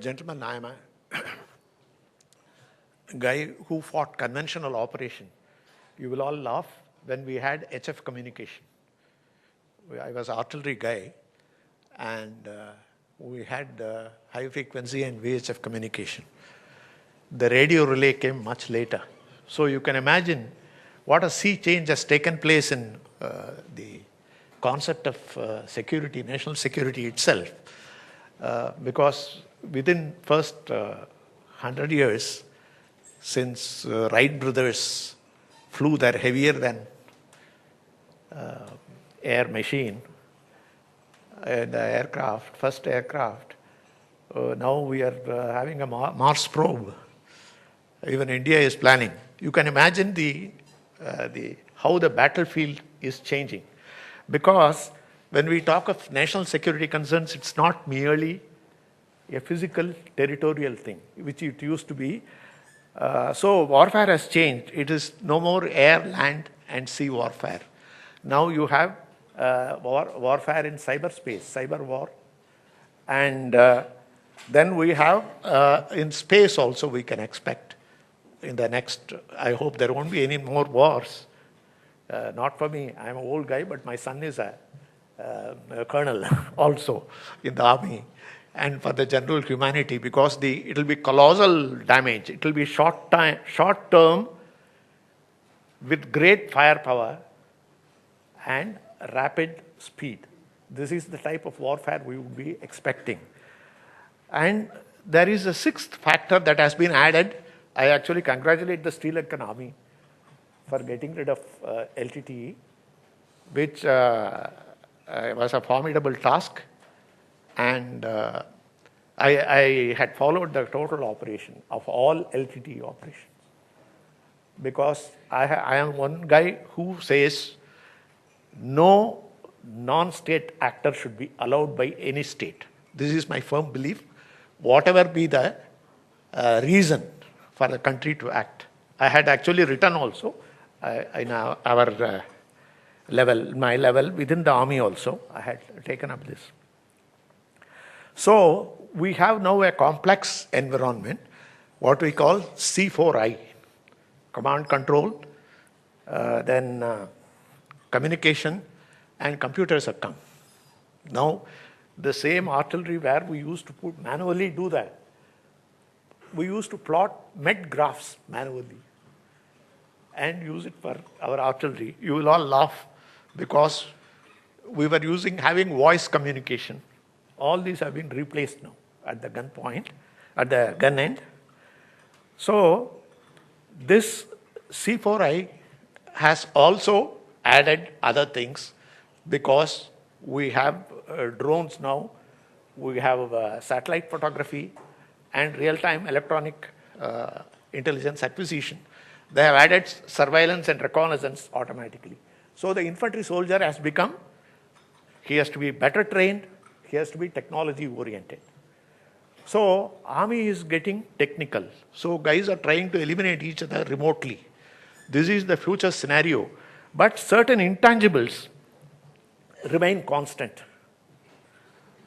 Gentlemen, I am a guy who fought conventional operation. You will all laugh when we had HF communication. I was artillery guy, and we had high frequency and VHF communication. The radio relay came much later. So you can imagine what a sea change has taken place in the concept of security, national security itself. Because within first 100 years, since Wright brothers flew their heavier than air machine, the aircraft, first aircraft, now we are having a Mars probe. Even India is planning. You can imagine how the battlefield is changing. Because when we talk of national security concerns, it's not merely a physical territorial thing, which it used to be. So warfare has changed. It is no more air, land, and sea warfare. Now you have warfare in cyberspace, cyber war. And then we have in space also we can expect in the next, I hope there won't be any more wars. Not for me, I'm an old guy, but my son is a colonel also in the army. And for the general humanity, because it will be colossal damage. It will be short term with great firepower and rapid speed. This is the type of warfare we would be expecting. And there is a sixth factor that has been added. I actually congratulate the Sri Lankan army for getting rid of LTTE, which was a formidable task. And I had followed the total operation of all LTTE operations. Because I am one guy who says no non-state actor should be allowed by any state. This is my firm belief. Whatever be the reason for the country to act. I had actually written also in our level, my level within the army also, I had taken up this. So we have now a complex environment, what we call C4I, command control, then communication, and computers have come. Now, the same artillery where we used to manually do that, we used to plot MET graphs manually and use it for our artillery. You will all laugh because we were having voice communication. All these have been replaced now at the gun point, at the gun end. So this C4I has also added other things because we have drones now, we have satellite photography and real-time electronic intelligence acquisition. They have added surveillance and reconnaissance automatically. So the infantry soldier has become, he has to be better trained, he has to be technology oriented. So army is getting technical. So guys are trying to eliminate each other remotely. This is the future scenario. But certain intangibles remain constant.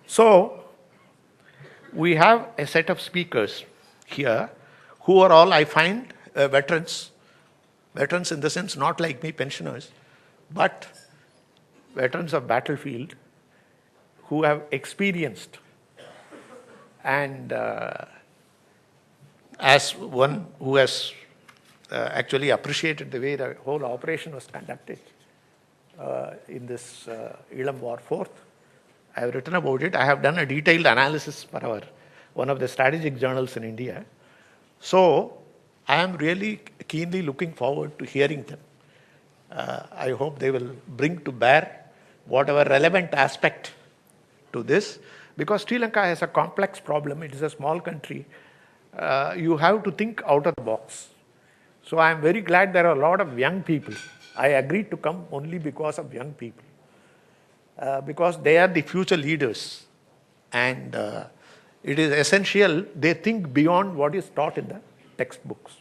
So we have a set of speakers here who are all, I find, veterans. Veterans in the sense, not like me, pensioners, but veterans of battlefield who have experienced. And as one who has actually appreciated the way the whole operation was conducted in this Elam War 4th, I have written about it. I have done a detailed analysis for one of the strategic journals in India. So I am really keenly looking forward to hearing them. I hope they will bring to bear whatever relevant aspect to this, because Sri Lanka has a complex problem. It is a small country. You have to think out of the box. So I am very glad there are a lot of young people. I agreed to come only because of young people. Because they are the future leaders. And it is essential they think beyond what is taught in the textbooks.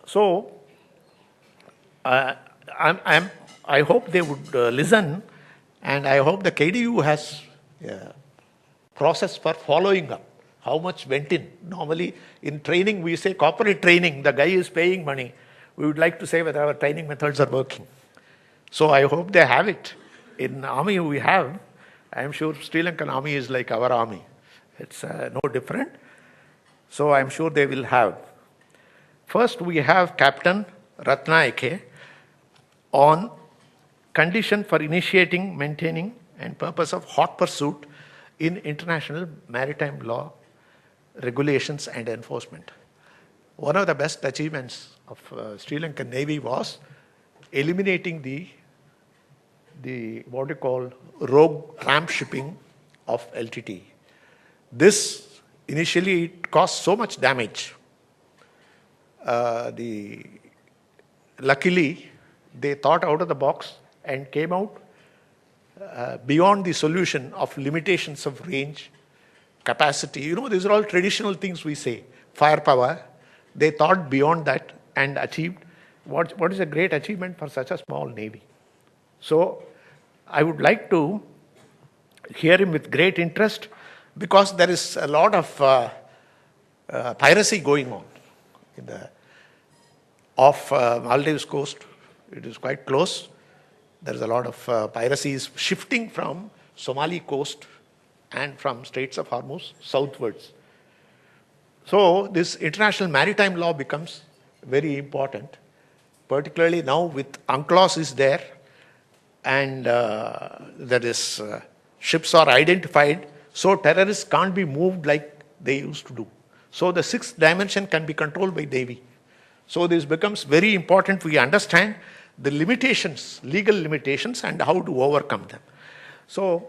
So I hope they would listen, and I hope the KDU has process for following up how much went in. Normally, in training, we say corporate training, the guy is paying money. We would like to say whether our training methods are working. So I hope they have it. In army we have. I am sure Sri Lankan army is like our army. It's no different. So I am sure they will have. First, we have Captain Ratnayake on condition for initiating, maintaining, and purpose of hot pursuit in international maritime law, regulations, and enforcement. One of the best achievements of Sri Lankan Navy was eliminating the what you call rogue tramp shipping of LTT. This initially it caused so much damage. Luckily, they thought out of the box and came out beyond the solution of limitations of range, capacity. You know, these are all traditional things we say. Firepower. They thought beyond that and achieved what is a great achievement for such a small navy. So I would like to hear him with great interest, because there is a lot of piracy going on in the off Maldives coast. It is quite close. There is a lot of piracies shifting from Somali coast and from Straits of Hormuz southwards. So this international maritime law becomes very important, particularly now with UNCLOS is there, and there is ships are identified, so terrorists can't be moved like they used to do. So the sixth dimension can be controlled by Navy. So this becomes very important. We understand the limitations, legal limitations, and how to overcome them. So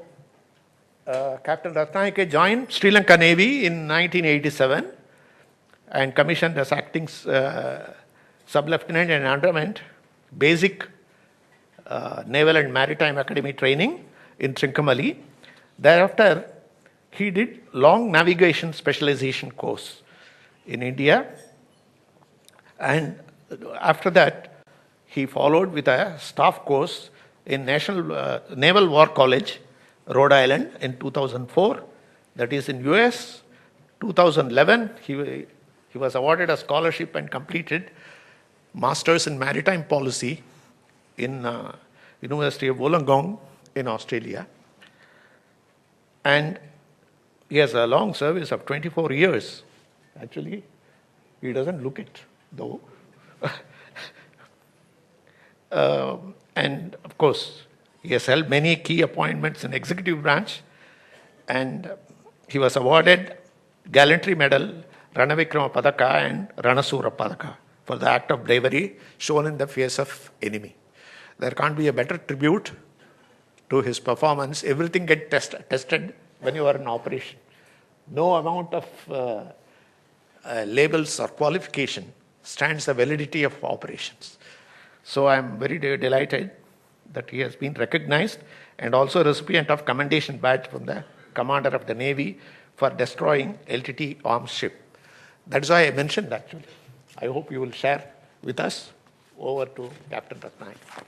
Captain Ratnayake joined Sri Lanka Navy in 1987 and commissioned as acting sub-lieutenant and underwent basic Naval and Maritime Academy training in Trincomalee. Thereafter, he did long navigation specialization course in India, and after that, he followed with a staff course in Naval War College, Rhode Island in 2004. That is in US. 2011, he was awarded a scholarship and completed Masters in Maritime Policy in University of Wollongong in Australia. And he has a long service of 24 years. Actually, he doesn't look it, though. And of course, he has held many key appointments in executive branch, and he was awarded Gallantry Medal, Ranavikrama Padaka and Ranasura Padaka for the act of bravery shown in the face of enemy. There can't be a better tribute to his performance. Everything gets tested when you are in operation. No amount of labels or qualification stands the validity of operations. So I am very delighted that he has been recognized and also a recipient of commendation badge from the commander of the Navy for destroying LTT arms ship. That's why I mentioned actually. I hope you will share with us. Over to Captain Ratnayake.